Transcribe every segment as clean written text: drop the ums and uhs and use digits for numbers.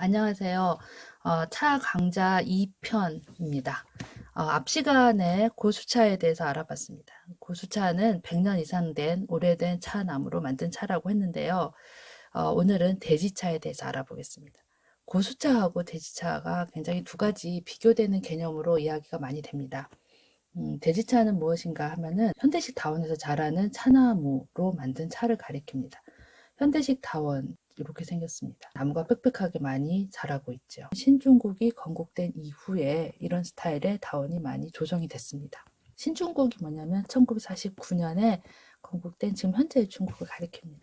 안녕하세요. 차 강좌 2편입니다. 앞 시간에 고수차에 대해서 알아봤습니다. 고수차는 100년 이상 된 오래된 차 나무로 만든 차라고 했는데요. 오늘은 대지차에 대해서 알아보겠습니다. 고수차하고 대지차가 굉장히 두 가지 비교되는 개념으로 이야기가 많이 됩니다. 대지차는 무엇인가 하면은 현대식 다원에서 자라는 차나무로 만든 차를 가리킵니다. 현대식 다원 이렇게 생겼습니다. 나무가 빽빽하게 많이 자라고 있죠. 신중국이 건국된 이후에 이런 스타일의 다원이 많이 조성이 됐습니다. 신중국이 뭐냐면 1949년에 건국된 지금 현재의 중국을 가리킵니다.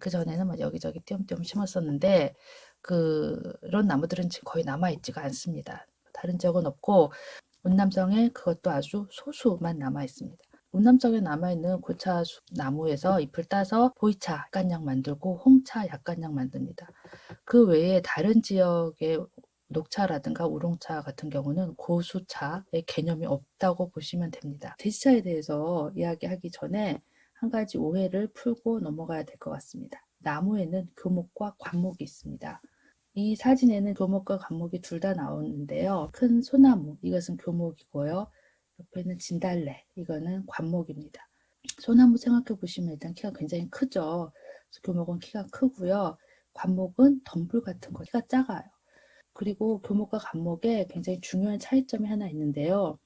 그 전에는 뭐 여기저기 띄엄띄엄 심었었는데 그런 나무들은 지금 거의 남아있지가 않습니다. 다른 지역은 없고 운남성에 그것도 아주 소수만 남아 있습니다. 운남성에 남아있는 고차 나무에서 잎을 따서 보이차 약간량 만들고 홍차 약간량 만듭니다. 그 외에 다른 지역의 녹차라든가 우롱차 같은 경우는 고수차의 개념이 없다고 보시면 됩니다. 대지차에 대해서 이야기하기 전에 한 가지 오해를 풀고 넘어가야 될 것 같습니다. 나무에는 교목과 관목이 있습니다. 이 사진에는 교목과 관목이 둘 다 나오는데요. 큰 소나무, 이것은 교목이고요. 옆에는 진달래, 이거는 관목입니다. 소나무 생각해 보시면 일단 키가 굉장히 크죠. 그래서 교목은 키가 크고요. 관목은 덤불 같은 거, 키가 작아요. 그리고 교목과 관목에 굉장히 중요한 차이점이 하나 있는데요.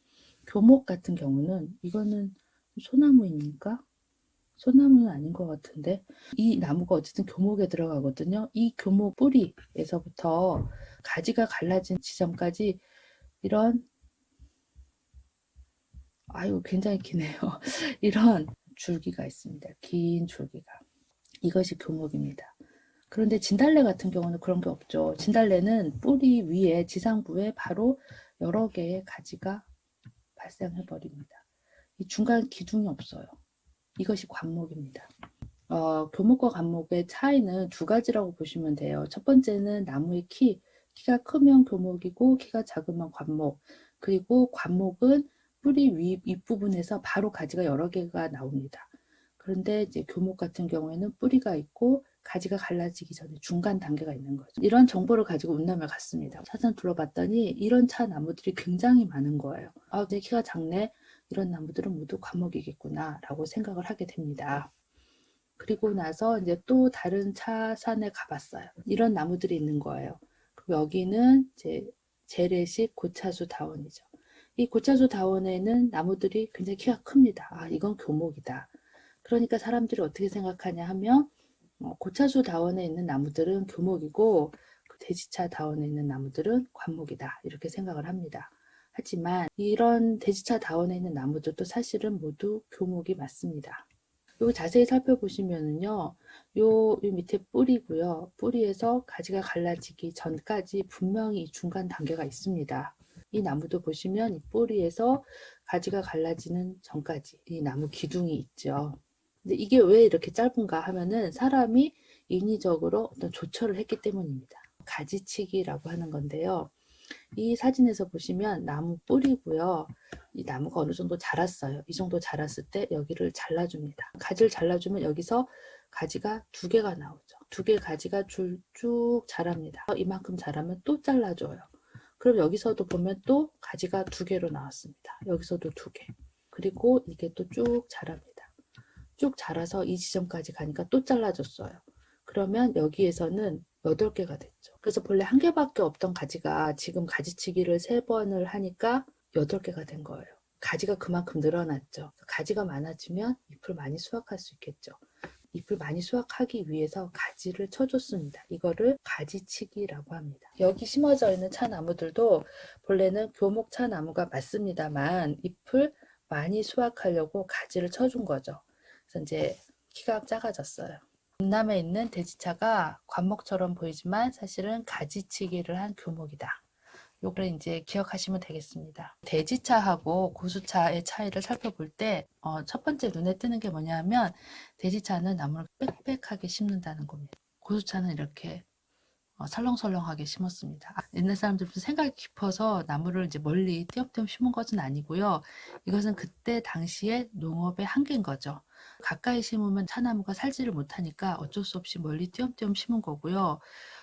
교목 같은 경우는 이거는 소나무입니까? 소나무는 아닌 것 같은데 이 나무가 어쨌든 교목에 들어가거든요. 이 교목 뿌리에서부터 가지가 갈라진 지점까지 이런 굉장히 기네요. 이런 줄기가 있습니다. 긴 줄기가. 이것이 교목입니다. 그런데 진달래 같은 경우는 그런 게 없죠. 진달래는 뿌리 위에 지상부에 바로 여러 개의 가지가 발생해 버립니다. 이 중간 기둥이 없어요. 이것이 관목입니다. 교목과 관목의 차이는 두 가지라고 보시면 돼요. 첫 번째는 나무의 키가 크면 교목이고 키가 작으면 관목. 그리고 관목은 뿌리 윗부분에서 바로 가지가 여러 개가 나옵니다. 그런데 이제 교목 같은 경우에는 뿌리가 있고 가지가 갈라지기 전에 중간 단계가 있는 거죠. 이런 정보를 가지고 운남을 갔습니다. 차선 둘러봤더니 이런 차 나무들이 굉장히 많은 거예요. 내 키가 작네. 이런 나무들은 모두 관목이겠구나 라고 생각을 하게 됩니다. 그리고 나서 이제 또 다른 차산에 가봤어요. 이런 나무들이 있는 거예요. 여기는 이제 재래식 고차수 다원이죠. 이 고차수 다원에는 나무들이 굉장히 키가 큽니다. 이건 교목이다. 그러니까 사람들이 어떻게 생각하냐 하면 고차수 다원에 있는 나무들은 교목이고 대지차 다원에 있는 나무들은 관목이다. 이렇게 생각을 합니다. 하지만 이런 대지차 다원에 있는 나무들도 사실은 모두 교목이 맞습니다. 여기 자세히 살펴보시면은요, 요 밑에 뿌리고요. 뿌리에서 가지가 갈라지기 전까지 분명히 중간 단계가 있습니다. 이 나무도 보시면 이 뿌리에서 가지가 갈라지는 전까지 이 나무 기둥이 있죠. 근데 이게 왜 이렇게 짧은가 하면은 사람이 인위적으로 어떤 조처를 했기 때문입니다. 가지치기라고 하는 건데요. 이 사진에서 보시면 나무 뿌리고요. 이 나무가 어느 정도 자랐어요. 이 정도 자랐을 때 여기를 잘라줍니다. 가지를 잘라주면 여기서 가지가 두 개가 나오죠. 두 개 가지가 쭉 자랍니다. 이만큼 자라면 또 잘라줘요. 그럼 여기서도 보면 또 가지가 두 개로 나왔습니다. 여기서도 두 개. 그리고 이게 또 쭉 자랍니다. 쭉 자라서 이 지점까지 가니까 또 잘라줬어요. 그러면 여기에서는 8개가 됐죠. 그래서 본래 한 개밖에 없던 가지가 지금 가지치기를 3번을 하니까 8개가 된 거예요. 가지가 그만큼 늘어났죠. 가지가 많아지면 잎을 많이 수확할 수 있겠죠. 잎을 많이 수확하기 위해서 가지를 쳐줬습니다. 이거를 가지치기라고 합니다. 여기 심어져 있는 차나무들도 본래는 교목 차나무가 맞습니다만 잎을 많이 수확하려고 가지를 쳐준 거죠. 그래서 이제 키가 작아졌어요. 운남에 있는 대지차가 관목처럼 보이지만 사실은 가지치기를 한 교목이다. 요거를 이제 기억하시면 되겠습니다. 대지차하고 고수차의 차이를 살펴볼 때 첫 번째 눈에 뜨는 게 뭐냐면 대지차는 나무를 빽빽하게 심는다는 겁니다. 고수차는 이렇게 설렁설렁하게 심었습니다. 옛날 사람들도 생각이 깊어서 나무를 이제 멀리 띄엄띄엄 심은 것은 아니고요. 이것은 그때 당시에 농업의 한계인 거죠. 가까이 심으면 차나무가 살지를 못하니까 어쩔 수 없이 멀리 띄엄띄엄 심은 거고요.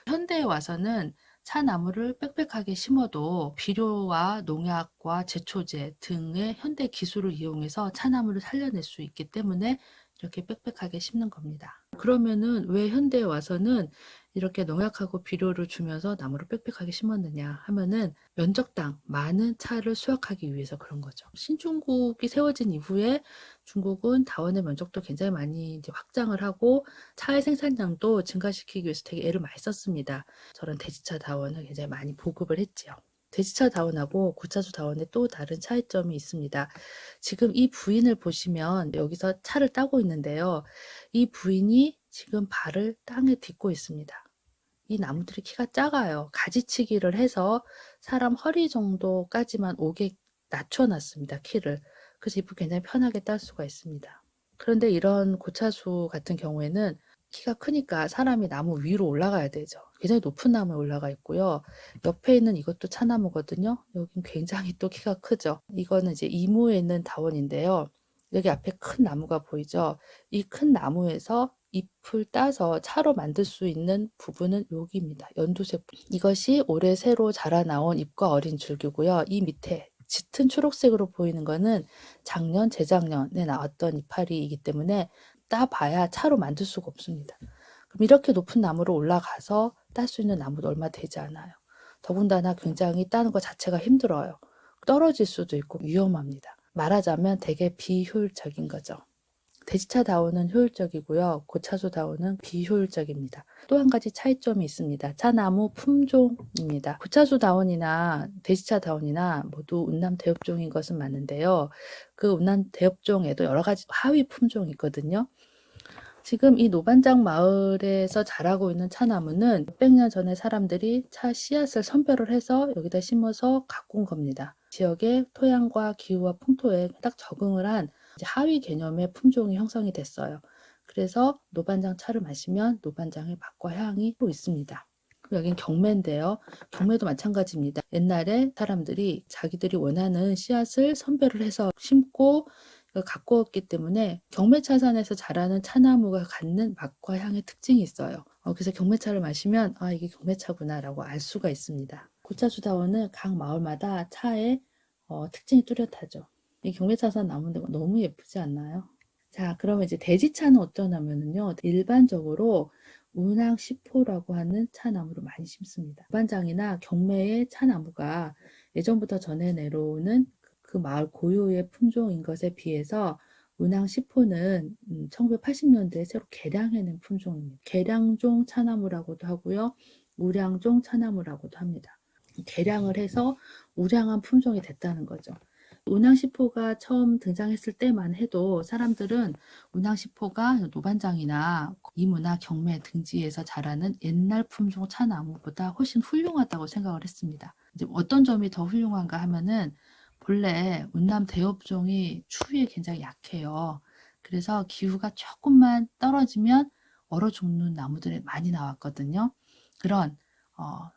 현대에 와서는 차나무를 빽빽하게 심어도 비료와 농약과 제초제 등의 현대 기술을 이용해서 차나무를 살려낼 수 있기 때문에 이렇게 빽빽하게 심는 겁니다. 그러면은 왜 현대에 와서는 이렇게 농약하고 비료를 주면서 나무를 빽빽하게 심었느냐 하면은 면적당 많은 차를 수확하기 위해서 그런 거죠. 신중국이 세워진 이후에 중국은 다원의 면적도 굉장히 많이 이제 확장을 하고 차의 생산량도 증가시키기 위해서 되게 애를 많이 썼습니다. 저런 대지차 다원을 굉장히 많이 보급을 했지요. 대지차 다원하고 고차수 다원의 또 다른 차이점이 있습니다. 지금 이 부인을 보시면 여기서 차를 따고 있는데요. 이 부인이 지금 발을 땅에 딛고 있습니다. 이 나무들이 키가 작아요. 가지치기를 해서 사람 허리 정도까지만 오게 낮춰놨습니다. 키를. 그래서 잎을 굉장히 편하게 딸 수가 있습니다. 그런데 이런 고차수 같은 경우에는 키가 크니까 사람이 나무 위로 올라가야 되죠. 굉장히 높은 나무에 올라가 있고요. 옆에 있는 이것도 차나무거든요. 여긴 굉장히 또 키가 크죠. 이거는 이제 이무에 있는 다원인데요. 여기 앞에 큰 나무가 보이죠? 이 큰 나무에서 잎을 따서 차로 만들 수 있는 부분은 여기입니다. 연두색. 이것이 올해 새로 자라나온 잎과 어린 줄기고요. 이 밑에 짙은 초록색으로 보이는 거는 작년, 재작년에 나왔던 이파리이기 때문에 따봐야 차로 만들 수가 없습니다. 그럼 이렇게 높은 나무로 올라가서 딸 수 있는 나무도 얼마 되지 않아요. 더군다나 굉장히 따는 것 자체가 힘들어요. 떨어질 수도 있고 위험합니다. 말하자면 되게 비효율적인 거죠. 대지차 다원은 효율적이고요. 고차수 다원은 비효율적입니다. 또 한 가지 차이점이 있습니다. 차나무 품종입니다. 고차수 다원이나 대지차 다원이나 모두 운남 대엽종인 것은 맞는데요. 그 운남 대엽종에도 여러 가지 하위 품종이 있거든요. 지금 이 노반장 마을에서 자라고 있는 차나무는 몇백 년 전에 사람들이 차 씨앗을 선별을 해서 여기다 심어서 가꾼 겁니다. 지역의 토양과 기후와 풍토에 딱 적응을 한 하위 개념의 품종이 형성이 됐어요. 그래서 노반장 차를 마시면 노반장의 맛과 향이 또 있습니다. 여긴 경매인데요. 경매도 마찬가지입니다. 옛날에 사람들이 자기들이 원하는 씨앗을 선별을 해서 심고 가꾸었기 때문에 경매차산에서 자라는 차나무가 갖는 맛과 향의 특징이 있어요. 그래서 경매차를 마시면 아 이게 경매차구나 라고 알 수가 있습니다. 고차수다원은 각 마을마다 차의 특징이 뚜렷하죠. 이 경매차산 나무인데 너무 예쁘지 않나요? 자, 그러면 이제 대지차는 어떠냐면요. 일반적으로 운항 10호라고 하는 차나무를 많이 심습니다. 반장이나 경매의 차나무가 예전부터 전해 내려오는 그 마을 고유의 품종인 것에 비해서 운항 10호는 1980년대에 새로 개량해낸 품종입니다. 개량종 차나무라고도 하고요. 우량종 차나무라고도 합니다. 개량을 해서 우량한 품종이 됐다는 거죠. 운항시포가 처음 등장했을 때만 해도 사람들은 운항시포가 노반장이나 이무나 경매 등지에서 자라는 옛날 품종 차나무보다 훨씬 훌륭하다고 생각을 했습니다. 이제 어떤 점이 더 훌륭한가 하면은 본래 운남 대엽종이 추위에 굉장히 약해요. 그래서 기후가 조금만 떨어지면 얼어 죽는 나무들이 많이 나왔거든요. 그런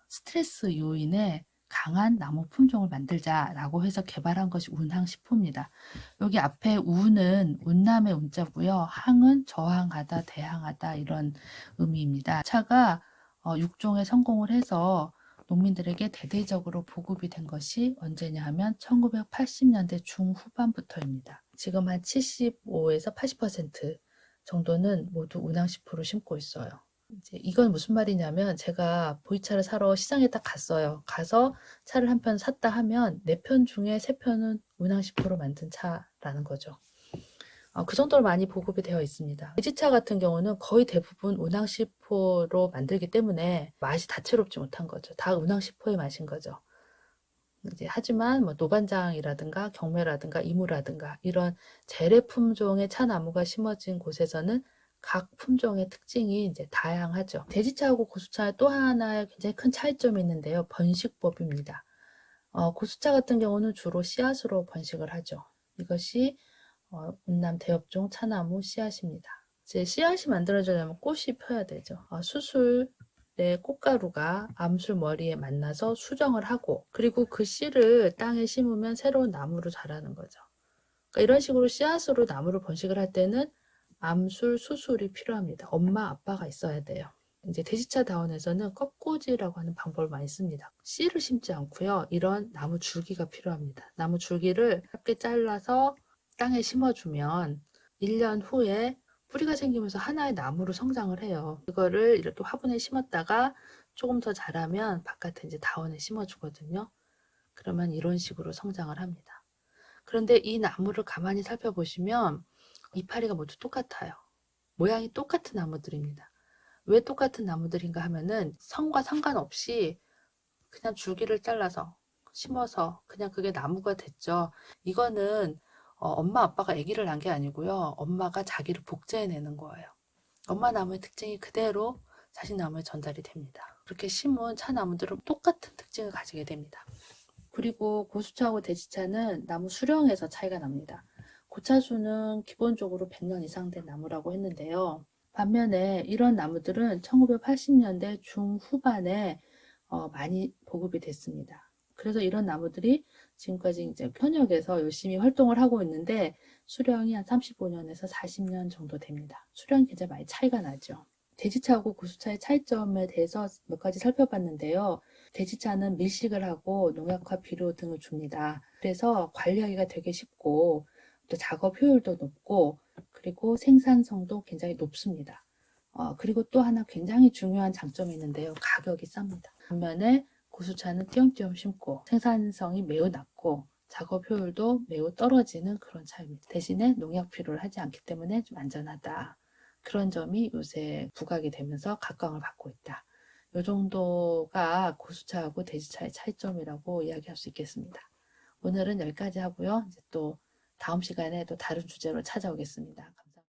스트레스 요인에 강한 나무 품종을 만들자라고 해서 개발한 것이 운항10호입니다. 여기 앞에 우는 운남의 운자고요. 항은 저항하다, 대항하다 이런 의미입니다. 차가 육종에 성공을 해서 농민들에게 대대적으로 보급이 된 것이 언제냐 하면 1980년대 중후반부터입니다. 지금 한 75에서 80% 정도는 모두 운항10호로 심고 있어요. 이제 이건 무슨 말이냐면 제가 보이차를 사러 시장에 딱 갔어요. 가서 차를 한 편 샀다 하면 4편 중에 3편은 운항 10호로 만든 차라는 거죠. 그 정도로 많이 보급이 되어 있습니다. 돼지차 같은 경우는 거의 대부분 운항 10호로 만들기 때문에 맛이 다채롭지 못한 거죠. 다 운항 10호의 맛인 거죠. 이제 하지만 뭐 노반장이라든가 경매라든가 이무라든가 이런 재래 품종의 차나무가 심어진 곳에서는 각 품종의 특징이 이제 다양하죠. 대지차하고 고수차의 또 하나의 굉장히 큰 차이점이 있는데요. 번식법입니다. 고수차 같은 경우는 주로 씨앗으로 번식을 하죠. 이것이 운남 대엽종 차나무 씨앗입니다. 이제 씨앗이 만들어지려면 꽃이 펴야 되죠. 수술의 꽃가루가 암술 머리에 만나서 수정을 하고 그리고 그 씨를 땅에 심으면 새로운 나무로 자라는 거죠. 그러니까 이런 식으로 씨앗으로 나무를 번식을 할 때는 암술, 수술이 필요합니다. 엄마, 아빠가 있어야 돼요. 이제 돼지차 다원에서는 꺾꽂이라고 하는 방법을 많이 씁니다. 씨를 심지 않고요. 이런 나무 줄기가 필요합니다. 나무 줄기를 짧게 잘라서 땅에 심어주면 1년 후에 뿌리가 생기면서 하나의 나무로 성장을 해요. 이거를 이렇게 화분에 심었다가 조금 더 자라면 바깥에 이제 다원에 심어주거든요. 그러면 이런 식으로 성장을 합니다. 그런데 이 나무를 가만히 살펴보시면 이파리가 모두 똑같아요. 모양이 똑같은 나무들입니다. 왜 똑같은 나무들인가 하면은 성과 상관없이 그냥 줄기를 잘라서 심어서 그냥 그게 나무가 됐죠. 이거는 엄마 아빠가 아기를 낳은 게 아니고요. 엄마가 자기를 복제해내는 거예요. 엄마 나무의 특징이 그대로 자식 나무에 전달이 됩니다. 그렇게 심은 차나무들은 똑같은 특징을 가지게 됩니다. 그리고 고수차하고 대지차는 나무 수령에서 차이가 납니다. 고차수는 기본적으로 100년 이상 된 나무라고 했는데요. 반면에 이런 나무들은 1980년대 중후반에 많이 보급이 됐습니다. 그래서 이런 나무들이 지금까지 이제 현역에서 열심히 활동을 하고 있는데 수령이 한 35년에서 40년 정도 됩니다. 수령이 굉장히 많이 차이가 나죠. 대지차하고 고수차의 차이점에 대해서 몇 가지 살펴봤는데요. 대지차는 밀식을 하고 농약과 비료 등을 줍니다. 그래서 관리하기가 되게 쉽고 또 작업 효율도 높고 그리고 생산성도 굉장히 높습니다. 그리고 또 하나 굉장히 중요한 장점이 있는데요. 가격이 쌉니다. 반면에 고수차는 띄엄띄엄 심고 생산성이 매우 낮고 작업 효율도 매우 떨어지는 그런 차입니다. 대신에 농약 필요를 하지 않기 때문에 좀 안전하다. 그런 점이 요새 부각이 되면서 각광을 받고 있다. 이 정도가 고수차하고 대지차의 차이점이라고 이야기할 수 있겠습니다. 오늘은 여기까지 하고요. 이제 또 다음 시간에 또 다른 주제로 찾아오겠습니다.